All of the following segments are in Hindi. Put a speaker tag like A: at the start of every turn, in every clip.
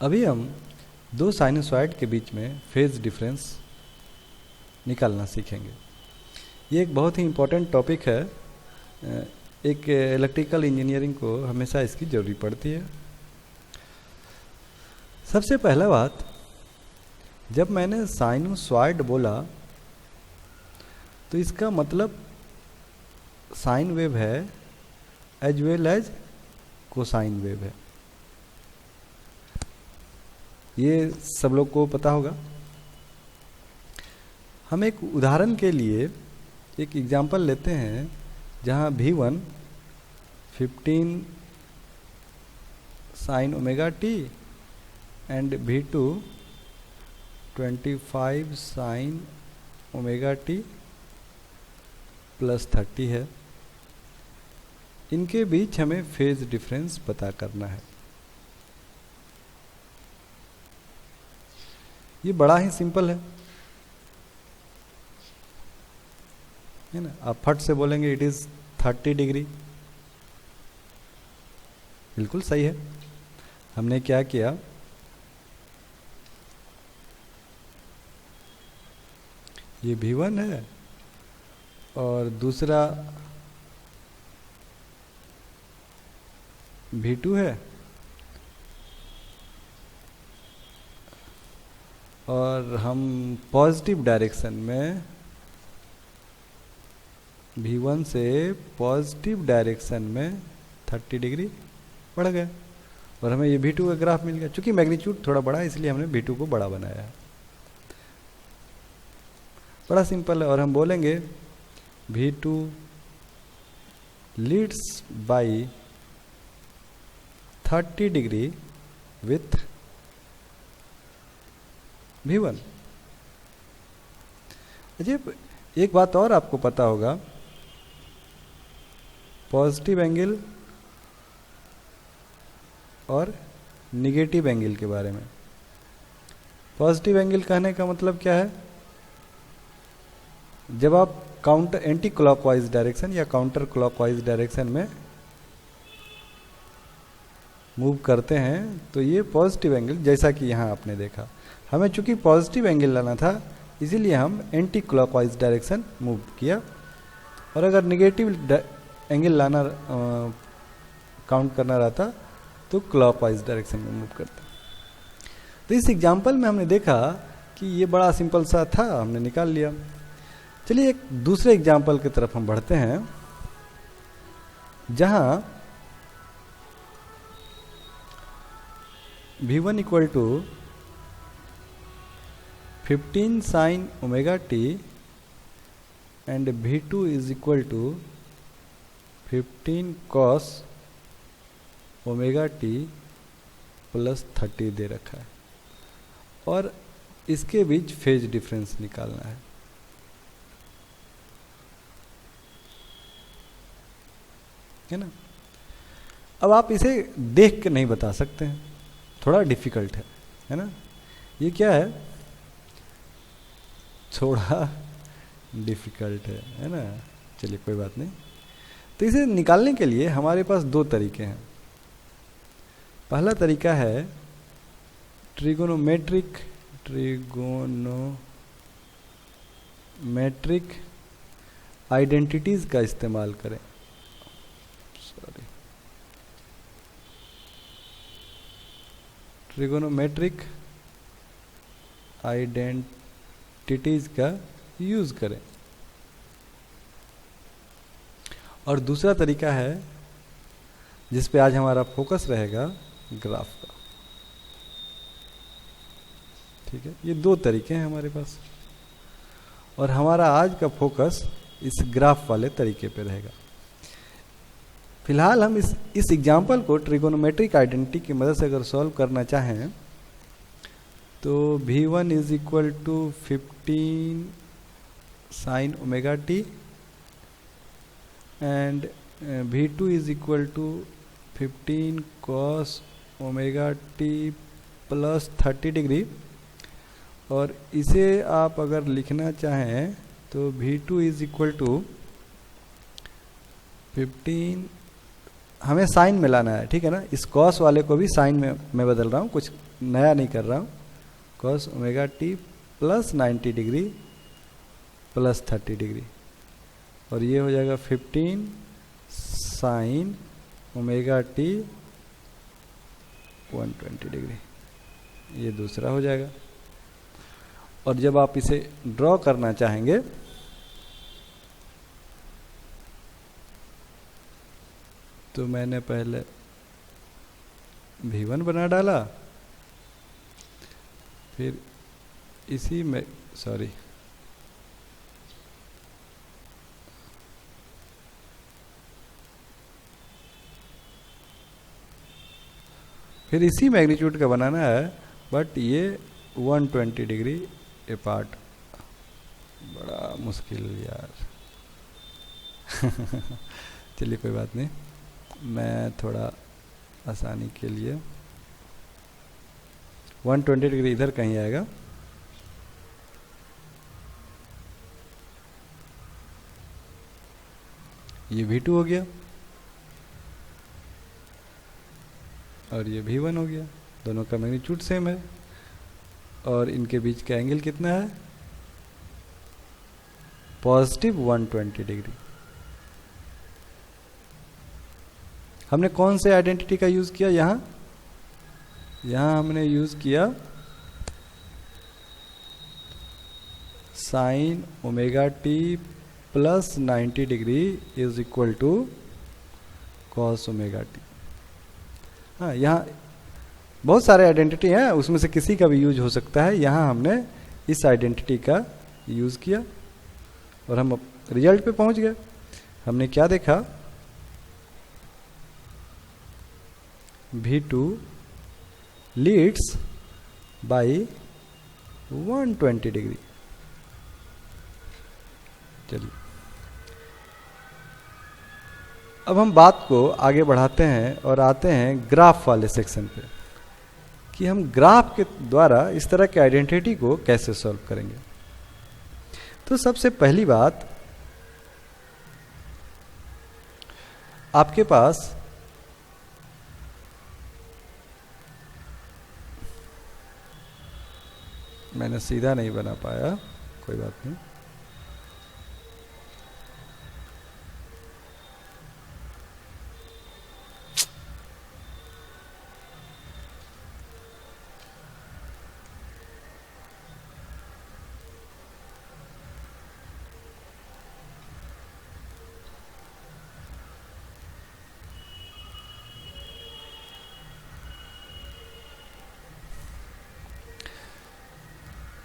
A: अभी हम दो साइनसॉइड के बीच में फेज डिफरेंस निकालना सीखेंगे। ये एक बहुत ही इम्पोर्टेंट टॉपिक है। एक इलेक्ट्रिकल इंजीनियरिंग को हमेशा इसकी ज़रूरी पड़ती है। सबसे पहला बात, जब मैंने साइनसॉइड बोला तो इसका मतलब साइन वेव है as well as cosine wave है। ये सब लोग को पता होगा। हम एक उदाहरण के लिए एक एग्जांपल लेते हैं जहाँ V1 15 sine omega t and V2 25 sign omega t plus 30 है। इनके बीच हमें फेज डिफरेंस पता करना है। ये बड़ा ही सिंपल है ना। आप फट से बोलेंगे इट इज 30 डिग्री, बिल्कुल सही है। हमने क्या किया, ये V1 है और दूसरा V2 है और हम पॉजिटिव डायरेक्शन में V1 से पॉजिटिव डायरेक्शन में 30 डिग्री बढ़ गए और हमें ये V2 का ग्राफ मिल गया। चूंकि मैग्नीट्यूड थोड़ा बड़ा है इसलिए हमने V2 को बड़ा बनाया है। बड़ा सिंपल है। और हम बोलेंगे V2 leads bye 30 degree with V1। अजीब, एक बात और आपको पता होगा, पॉजिटिव एंगल और निगेटिव एंगल के बारे में। पॉजिटिव एंगल कहने का मतलब क्या है, जब आप काउंटर एंटी क्लॉकवाइज डायरेक्शन या काउंटर क्लॉकवाइज डायरेक्शन में मूव करते हैं तो ये पॉजिटिव एंगल, जैसा कि यहाँ आपने देखा, हमें चूंकि पॉजिटिव एंगल लाना था इसीलिए हम एंटी क्लॉकवाइज डायरेक्शन मूव किया। और अगर निगेटिव एंगल लाना काउंट करना रहता तो क्लॉकवाइज डायरेक्शन में मूव करते। तो इस एग्जांपल में हमने देखा कि ये बड़ा सिंपल सा था, हमने निकाल लिया। चलिए एक दूसरे एग्जांपल की तरफ हम बढ़ते हैं जहां V1 equal to 15 sine omega t and V2 is equal to 15 cos omega t plus 30 दे रखा है और इसके बीच फेज डिफरेंस निकालना है ना। अब आप इसे देख के नहीं बता सकते हैं, थोड़ा डिफिकल्ट है ना। ये क्या है, थोड़ा डिफिकल्ट है ना। चलिए कोई बात नहीं। तो इसे निकालने के लिए हमारे पास दो तरीके हैं। पहला तरीका है ट्रिगोनोमेट्रिक आइडेंटिटीज का इस्तेमाल करें। ट्रिगोनोमेट्रिक आइडेंटिटीज का यूज करें। और दूसरा तरीका है जिस पे आज हमारा फोकस रहेगा, ग्राफ का। ठीक है, ये दो तरीके हैं हमारे पास और हमारा आज का फोकस इस ग्राफ वाले तरीके पे रहेगा। फिलहाल हम इस एग्जाम्पल को ट्रिगोनोमेट्रिक आइडेंटिटी की मदद से अगर सॉल्व करना चाहें तो V1 is equal to 15 sine omega t and V2 is equal to 15 cos omega t plus 30 degree. और इसे आप अगर लिखना चाहें तो V2 इज इक्वल टू 15, हमें साइन में लाना है, ठीक है ना। इस कॉस वाले को भी साइन में मैं बदल रहा हूँ, कुछ नया नहीं कर रहा हूँ, cos omega t plus 90 degree plus 30 degree, और ये हो जाएगा 15 साइन ओमेगा टी 120 डिग्री, ये दूसरा हो जाएगा। और जब आप इसे ड्रॉ करना चाहेंगे तो मैंने पहले V1 बना डाला, फिर इसी में फिर इसी मैग्नीट्यूड का बनाना है, बट ये 120 डिग्री अपार्ट। बड़ा मुश्किल यार। चलिए कोई बात नहीं, मैं थोड़ा आसानी के लिए 120 डिग्री इधर कहीं आएगा, ये V2 हो गया और ये V1 हो गया, दोनों का मैग्नीट्यूड सेम है, और इनके बीच का एंगल कितना है, पॉजिटिव 120 डिग्री। हमने कौन से आइडेंटिटी का यूज किया यहाँ हमने यूज किया sine omega t plus 90 degree is equal to cos omega t. हाँ, यहाँ बहुत सारे आइडेंटिटी हैं, उसमें से किसी का भी यूज हो सकता है। यहाँ हमने इस आइडेंटिटी का यूज किया और हम रिजल्ट पे पहुंच गए। हमने क्या देखा, V2 लीड्स बाय 120 डिग्री। चलिए अब हम बात को आगे बढ़ाते हैं और आते हैं ग्राफ वाले सेक्शन पे, कि हम ग्राफ के द्वारा इस तरह के आइडेंटिटी को कैसे सॉल्व करेंगे। तो सबसे पहली बात, आपके पास मैंने सीधा नहीं बना पाया, कोई बात नहीं।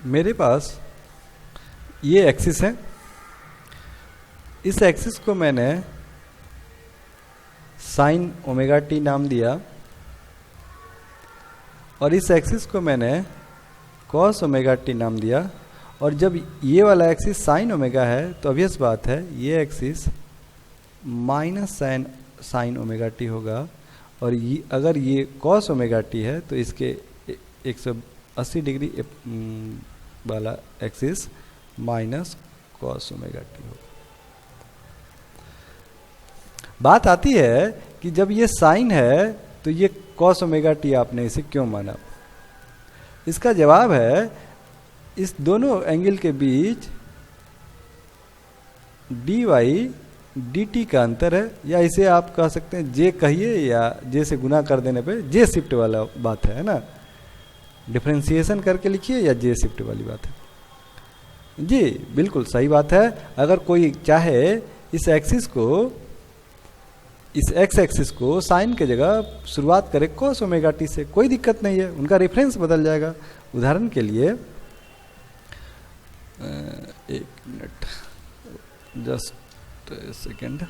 A: मेरे पास ये एक्सिस है, इस एक्सिस को मैंने साइन ओमेगा टी नाम दिया और इस एक्सिस को मैंने कॉस ओमेगा टी नाम दिया। और जब ये वाला एक्सिस साइन ओमेगा है तो ऑब्वियस बात है ये axis minus sign omega T होगा, और ये अगर ये कॉस ओमेगा टी है तो इसके 180 डिग्री वाला axis minus cos omega T होगा। बात आती है कि जब ये साइन है तो ये कॉस ओमेगा टी आपने इसे क्यों माना। इसका जवाब है, इस दोनों एंगल के बीच डी वाई डी टी का अंतर है, या इसे आप कह सकते हैं जे कहिए, या जे से गुना कर देने पे जे शिफ्ट वाला बात है ना, डिफरेंशिएशन करके लिखिए या जे शिफ्ट वाली बात है। जी बिल्कुल सही बात है। अगर कोई चाहे इस एक्सिस को, इस एक्स एक्सिस को साइन के जगह शुरुआत करे कॉस ओमेगा टी से, कोई दिक्कत नहीं है, उनका रेफरेंस बदल जाएगा। उदाहरण के लिए एक मिनट, जस्ट सेकेंड,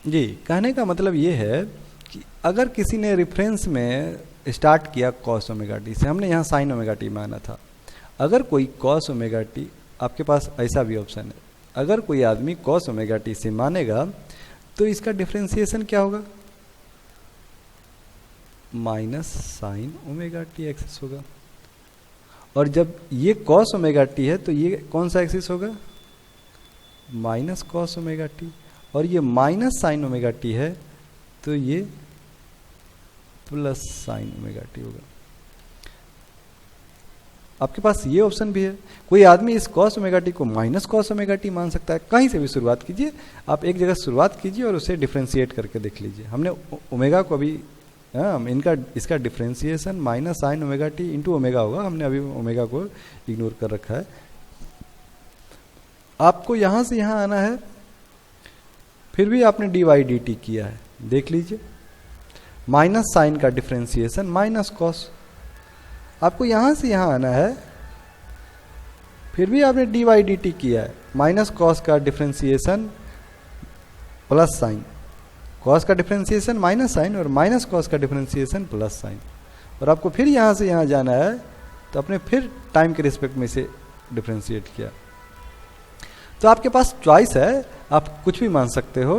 A: जी कहने का मतलब ये है कि अगर किसी ने रेफरेंस में स्टार्ट किया कॉस ओमेगा टी से, हमने यहाँ साइन ओमेगा टी माना था, अगर कोई कॉस ओमेगा टी, आपके पास ऐसा भी ऑप्शन है, अगर कोई आदमी कॉस ओमेगा टी से मानेगा तो इसका डिफरेंशिएशन क्या होगा, minus sign omega T axis होगा। और जब ये कॉस ओमेगा टी है तो ये कौन सा एक्सिस होगा, माइनस कॉस ओमेगा टी। और ये माइनस साइन ओमेगा टी है तो ये प्लस साइन ओमेगा टी होगा। आपके पास ये ऑप्शन भी है। कोई आदमी इस कॉस ओमेगा टी को माइनस कॉस ओमेगा टी मान सकता है। कहीं से भी शुरुआत कीजिए, आप एक जगह शुरुआत कीजिए और उसे डिफ्रेंशिएट करके देख लीजिए। हमने ओमेगा को अभी इसका differentiation minus sign omega T into omega होगा, हमने अभी ओमेगा को इग्नोर कर रखा है। आपको यहां से यहां आना है, फिर भी आपने डी वाई डी टी किया है, देख लीजिए। माइनस साइन का डिफ्रेंशिएशन माइनस कॉस, आपको यहां से यहां आना है, फिर भी आपने डी वाई डी टी किया है। माइनस कॉस का डिफ्रेंशिएशन प्लस साइन, कॉस का डिफ्रेंशिएशन माइनस साइन और माइनस कॉस का डिफ्रेंशिएशन प्लस साइन। और आपको फिर यहां से यहां जाना है तो आपने फिर टाइम के रिस्पेक्ट में इसे डिफ्रेंशिएट किया। तो आपके पास चॉइस है, आप कुछ भी मान सकते हो।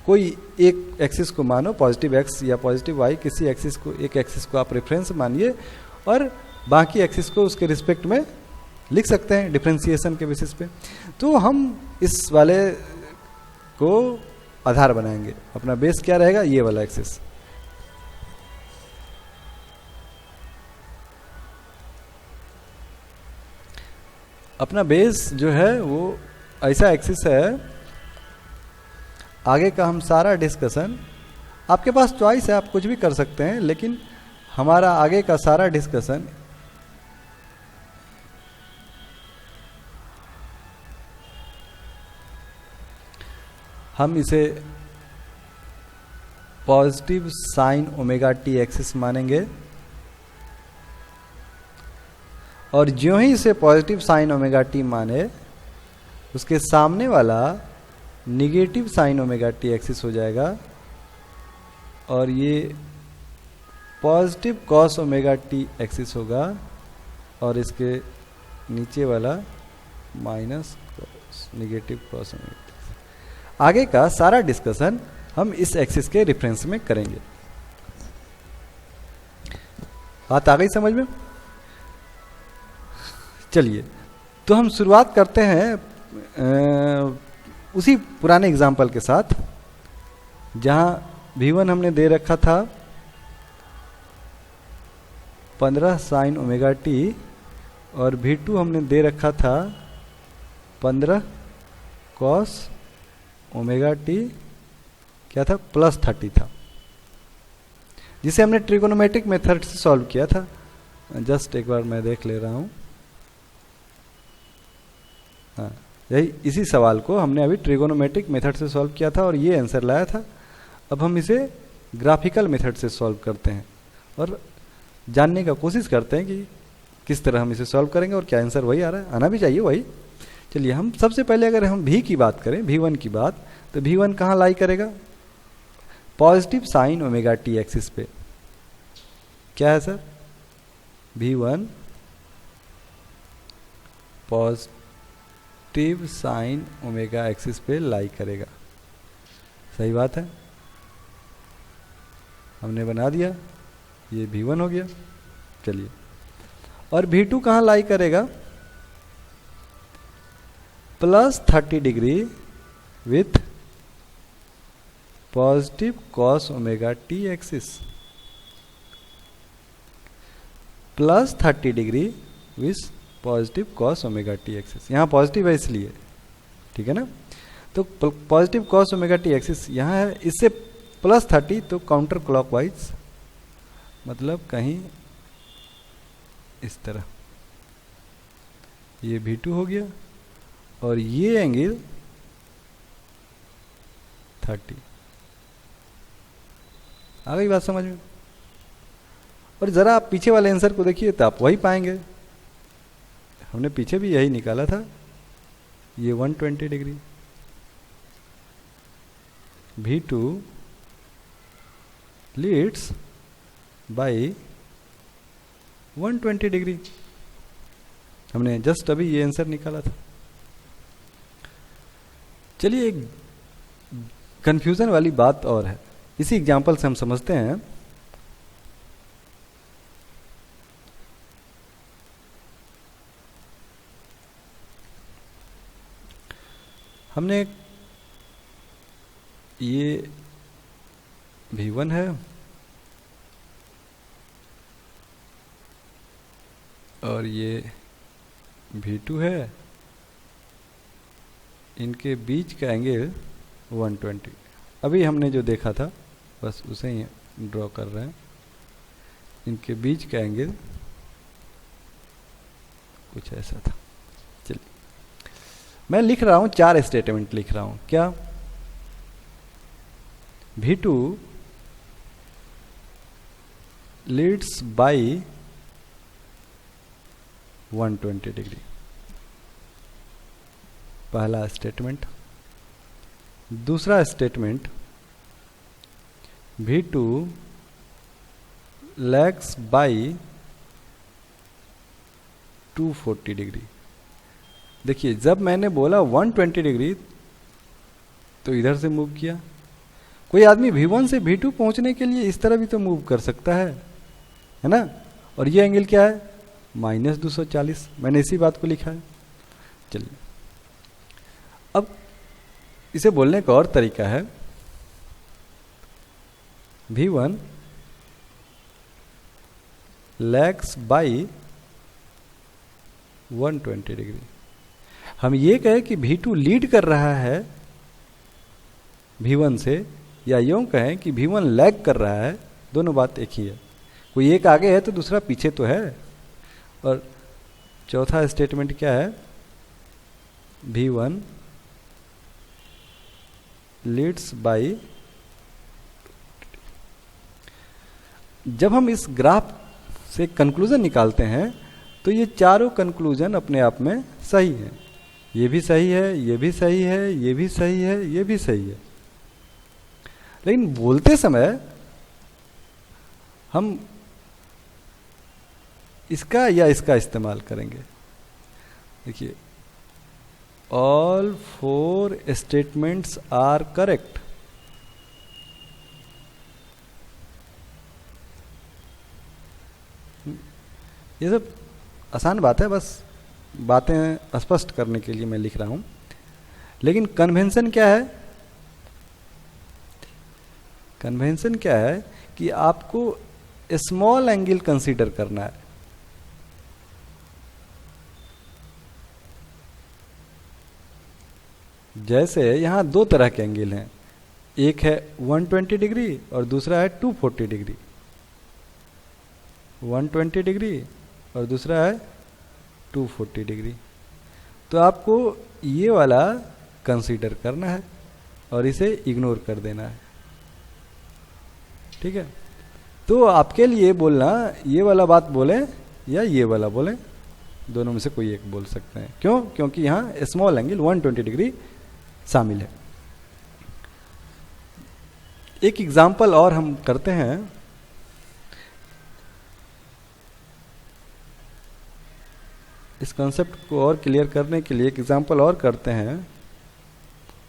A: कोई एक एक्सिस को मानो, पॉजिटिव एक्स या पॉजिटिव वाई, किसी एक्सिस को, एक एक्सिस को आप रेफरेंस मानिए और बाकी एक्सिस को उसके रिस्पेक्ट में लिख सकते हैं डिफ्रेंशिएशन के बेसिस पे। तो हम इस वाले को आधार बनाएंगे। अपना बेस क्या रहेगा, ये वाला एक्सिस। अपना बेस जो है वो ऐसा एक्सिस है। आगे का हम सारा डिस्कशन, आपके पास चॉइस है, आप कुछ भी कर सकते हैं, लेकिन हमारा आगे का सारा डिस्कशन हम इसे positive sign omega T axis मानेंगे। और ज्यों ही इसे पॉजिटिव साइन ओमेगा टी माने, उसके सामने वाला negative sign omega T axis हो जाएगा और ये positive cos omega T axis होगा और इसके नीचे वाला minus negative cos omega T. आगे का सारा डिस्कशन हम इस एक्सिस के रेफरेंस में करेंगे। बात आ गई समझ में? चलिए, तो हम शुरुआत करते हैं उसी पुराने एग्जाम्पल के साथ, जहां V1 हमने दे रखा था 15 साइन ओमेगा टी और V2 हमने दे रखा था 15 कॉस ओमेगा टी, क्या था, प्लस 30 था, जिसे हमने ट्रिगोनोमेट्रिक मेथड से सॉल्व किया था। जस्ट एक बार मैं देख ले रहा हूं। हाँ, यही इसी सवाल को हमने अभी ट्रिगोनोमेट्रिक मेथड से सॉल्व किया था और ये आंसर लाया था। अब हम इसे ग्राफिकल मेथड से सॉल्व करते हैं और जानने का कोशिश करते हैं कि किस तरह हम इसे सॉल्व करेंगे और क्या आंसर वही आ रहा है, आना भी चाहिए वही। चलिए, हम सबसे पहले अगर हम V की बात करें, V1 की बात, तो V1 कहाँ लाई करेगा, positive sign omega T axis पे। क्या है sir, V1 positive sine omega axis पे लाई करेगा। सही बात है, हमने बना दिया, ये V1 हो गया। चलिए, और V2 कहाँ लाई करेगा, plus 30 degree with positive cos omega T axis. Plus 30 degree with positive cos omega T axis. यहाँ पॉजिटिव है इसलिए, ठीक है ना। तो positive cos omega T axis यहाँ है, इससे प्लस 30, तो काउंटर क्लॉकवाइज, मतलब कहीं इस तरह। ये V2 हो गया और ये एंगल 30। आ गई बात समझ में? और जरा आप पीछे वाले आंसर को देखिए तो आप वही पाएंगे, हमने पीछे भी यही निकाला था। ये 120 degree, V2 leads by 120 degree. हमने जस्ट अभी ये आंसर निकाला था। चलिए एक कंफ्यूजन वाली बात और है, इसी एग्जांपल से हम समझते हैं। हमने ये V1 है और ये V2 है, इनके बीच का एंगल 120। अभी हमने जो देखा था बस उसे ही ड्रॉ कर रहे हैं। इनके बीच का एंगल कुछ ऐसा था। चलिए मैं लिख रहा हूं, 4 स्टेटमेंट लिख रहा हूं। क्या? V2 लीड्स बाय 120 डिग्री, पहला स्टेटमेंट। दूसरा statement, V2 lags by 240 degree. देखिए जब मैंने बोला 120 डिग्री तो इधर से मूव किया। कोई आदमी V1 से V2 पहुंचने के लिए इस तरह भी तो मूव कर सकता है ना। और ये एंगल क्या है? -240। मैंने इसी बात को लिखा है। चलिए अब इसे बोलने का और तरीका है। V1 lags bye 120 degree. हम ये कहें कि V2 लीड कर रहा है V1 से, या यूं कहें कि V1 लैग कर रहा है, दोनों बात एक ही है। कोई एक आगे है तो दूसरा पीछे तो है। और चौथा स्टेटमेंट क्या है? V1 leads by. जब हम इस ग्राफ से कंक्लूजन निकालते हैं तो ये चारों कंक्लूजन अपने आप में सही है। ये भी सही है, ये भी सही है, ये भी सही है, ये भी सही है। लेकिन बोलते समय हम इसका या इसका इस्तेमाल करेंगे। देखिए ऑल 4 स्टेटमेंट्स आर करेक्ट। ये सब आसान बात है, बस बातें स्पष्ट करने के लिए मैं लिख रहा हूं। लेकिन कन्वेंशन क्या है? कन्वेंशन क्या है कि आपको स्मॉल एंगल कंसीडर करना है। जैसे यहां 2 तरह के एंगल हैं, एक है 120 डिग्री और दूसरा है 240 डिग्री। 120 डिग्री और दूसरा है 240 डिग्री। तो आपको ये वाला कंसीडर करना है और इसे इग्नोर कर देना है। ठीक है, तो आपके लिए बोलना ये वाला बात बोले या ये वाला बोले, दोनों में से कोई एक बोल सकते हैं। क्यों? क्योंकि यहां स्मॉल एंगल 120 डिग्री शामिल है। एक एग्जाम्पल और हम करते हैं। इस कॉन्सेप्ट को और क्लियर करने के लिए एक एग्जाम्पल और करते हैं।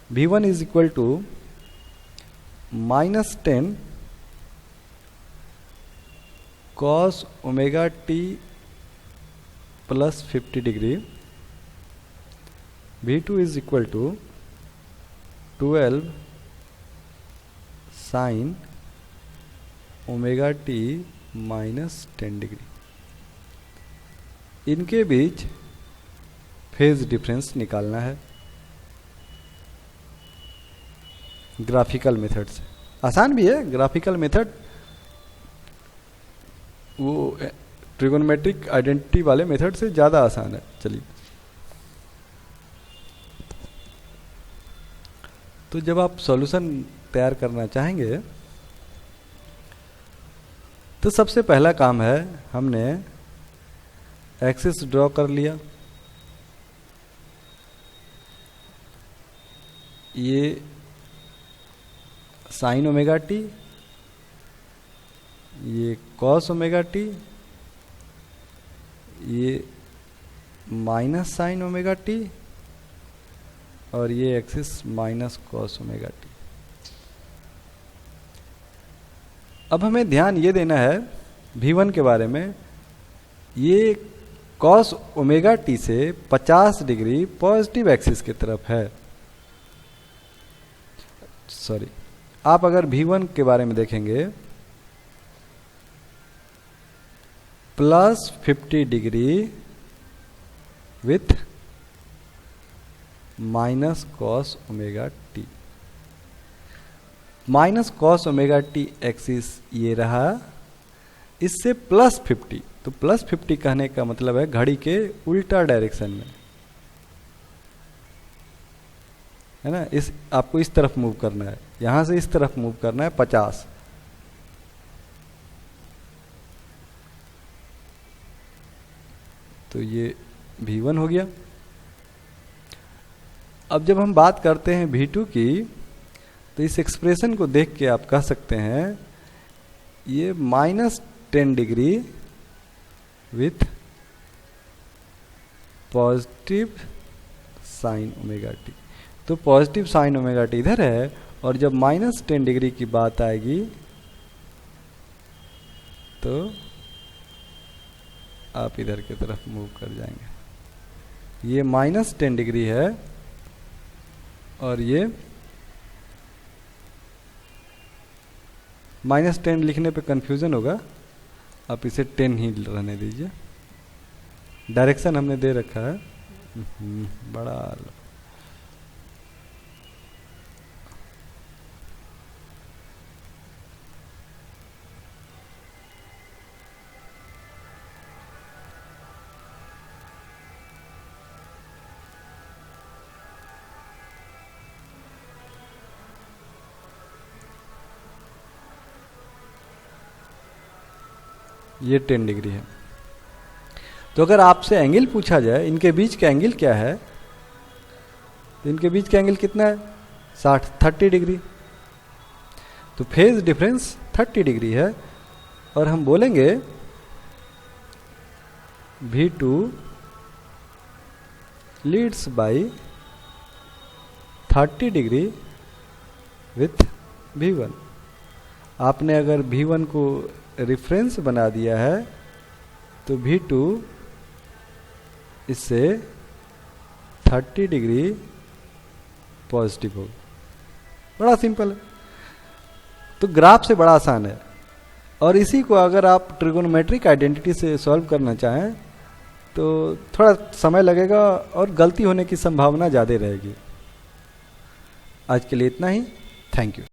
A: V1 is equal to -10 cos omega t plus 50 degree. V2 is equal to 12 sine omega t -10 degree. इनके बीच फेज डिफरेंस निकालना है ग्राफिकल मेथड से। आसान भी है ग्राफिकल मेथड, वो ट्रिगोनोमेट्रिक आइडेंटिटी वाले मेथड से ज़्यादा आसान है। चलिए, तो जब आप सॉल्यूशन तैयार करना चाहेंगे तो सबसे पहला काम है, हमने एक्सिस ड्रॉ कर लिया। ये साइन ओमेगा टी ये कॉस ओमेगा टी, ये माइनस साइन ओमेगा टी, और ये axis minus cos omega T. अब हमें ध्यान ये देना है V1 के बारे में, ये कॉस ओमेगा टी से 50 डिग्री पॉजिटिव एक्सिस की तरफ है। सॉरी, आप अगर V1 के बारे में देखेंगे plus 50 degree with minus cos omega T. Minus cos omega T axis ये रहा, इससे प्लस 50, तो प्लस 50 कहने का मतलब है घड़ी के उल्टा डायरेक्शन में, है ना। इस आपको इस तरफ मूव करना है, यहां से इस तरफ मूव करना है 50। तो ये V1 हो गया। अब जब हम बात करते हैं V2 की, तो इस एक्सप्रेशन को देख के आप कह सकते हैं ये minus 10 degree with positive sign omega T. तो पॉजिटिव साइन ओमेगा टी इधर है, और जब माइनस 10 डिग्री की बात आएगी तो आप इधर की तरफ मूव कर जाएंगे। ये माइनस 10 डिग्री है, और ये माइनस 10 लिखने पे कंफ्यूजन होगा, आप इसे 10 ही रहने दीजिए। डायरेक्शन हमने दे रखा है बड़ा। ये 10 डिग्री है। तो अगर आपसे एंगल पूछा जाए इनके बीच का एंगल क्या है, तो इनके बीच का एंगल कितना है 30 डिग्री। तो फेज डिफरेंस 30 डिग्री है, और हम बोलेंगे V2 leads bye 30 degree with V1। आपने अगर V1 को रेफरेंस बना दिया है तो V2 इससे 30 डिग्री पॉजिटिव होगा। बड़ा सिंपल है, तो ग्राफ से बड़ा आसान है। और इसी को अगर आप ट्रिगोनोमेट्रिक आइडेंटिटी से सॉल्व करना चाहें तो थोड़ा समय लगेगा और गलती होने की संभावना ज़्यादा रहेगी। आज के लिए इतना ही। Thank you.